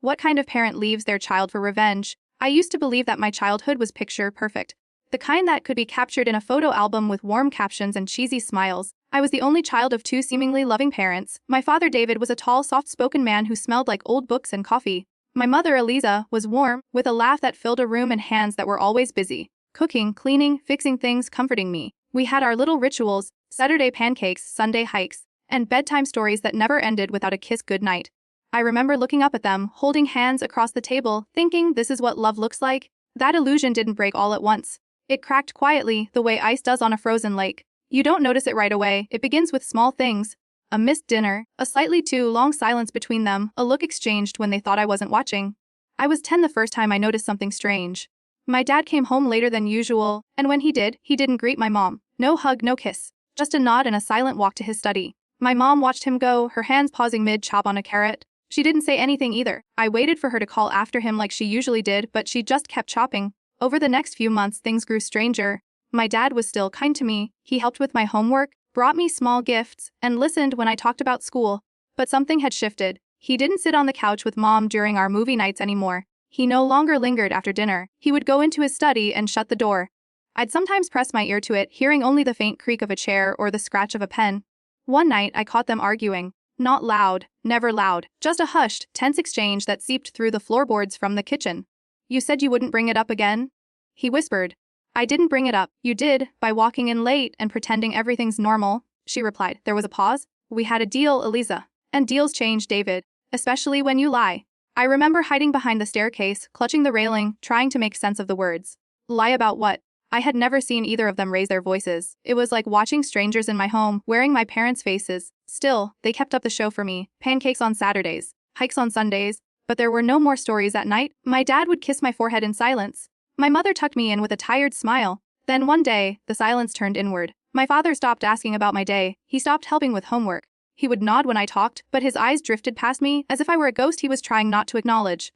What kind of parent leaves their child for revenge? I used to believe that my childhood was picture perfect. The kind that could be captured in a photo album with warm captions and cheesy smiles. I was the only child of two seemingly loving parents. My father David was a tall, soft-spoken man who smelled like old books and coffee. My mother Eliza was warm, with a laugh that filled a room and hands that were always busy. Cooking, cleaning, fixing things, comforting me. We had our little rituals, Saturday pancakes, Sunday hikes, and bedtime stories that never ended without a kiss goodnight. I remember looking up at them, holding hands across the table, thinking this is what love looks like. That illusion didn't break all at once. It cracked quietly, the way ice does on a frozen lake. You don't notice it right away. It begins with small things. A missed dinner, a slightly too long silence between them, a look exchanged when they thought I wasn't watching. I was 10 the first time I noticed something strange. My dad came home later than usual, and when he didn't greet my mom. No hug, no kiss. Just a nod and a silent walk to his study. My mom watched him go, her hands pausing mid-chop on a carrot. She didn't say anything either. I waited for her to call after him like she usually did, but she just kept chopping. Over the next few months, things grew stranger. My dad was still kind to me. He helped with my homework, brought me small gifts, and listened when I talked about school. But something had shifted. He didn't sit on the couch with mom during our movie nights anymore. He no longer lingered after dinner. He would go into his study and shut the door. I'd sometimes press my ear to it, hearing only the faint creak of a chair or the scratch of a pen. One night, I caught them arguing. Not loud, never loud, just a hushed, tense exchange that seeped through the floorboards from the kitchen. "You said you wouldn't bring it up again?" he whispered. "I didn't bring it up. You did, by walking in late and pretending everything's normal," she replied. There was a pause. "We had a deal, Eliza. And deals change, David. Especially when you lie." I remember hiding behind the staircase, clutching the railing, trying to make sense of the words. Lie about what? I had never seen either of them raise their voices. It was like watching strangers in my home, wearing my parents' faces. Still, they kept up the show for me. Pancakes on Saturdays, hikes on Sundays. But there were no more stories at night. My dad would kiss my forehead in silence. My mother tucked me in with a tired smile. Then one day, the silence turned inward. My father stopped asking about my day. He stopped helping with homework. He would nod when I talked, but his eyes drifted past me as if I were a ghost he was trying not to acknowledge.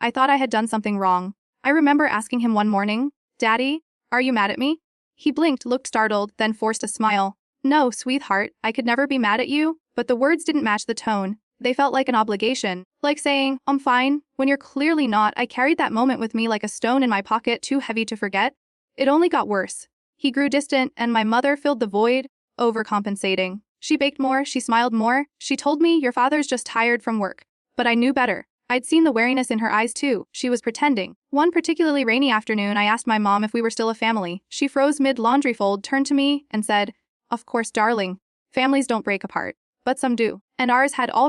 I thought I had done something wrong. I remember asking him one morning, "Daddy, are you mad at me?" He blinked, looked startled, then forced a smile. "No, sweetheart, I could never be mad at you," but the words didn't match the tone. They felt like an obligation, like saying, "I'm fine," when you're clearly not. I carried that moment with me like a stone in my pocket, too heavy to forget. It only got worse. He grew distant, and my mother filled the void, overcompensating. She baked more, she smiled more. She told me, "Your father's just tired from work." But I knew better. I'd seen the wariness in her eyes too. She was pretending. One particularly rainy afternoon, I asked my mom if we were still a family. She froze mid-laundry fold, turned to me, and said, "Of course, darling. Families don't break apart. But some do. And ours had all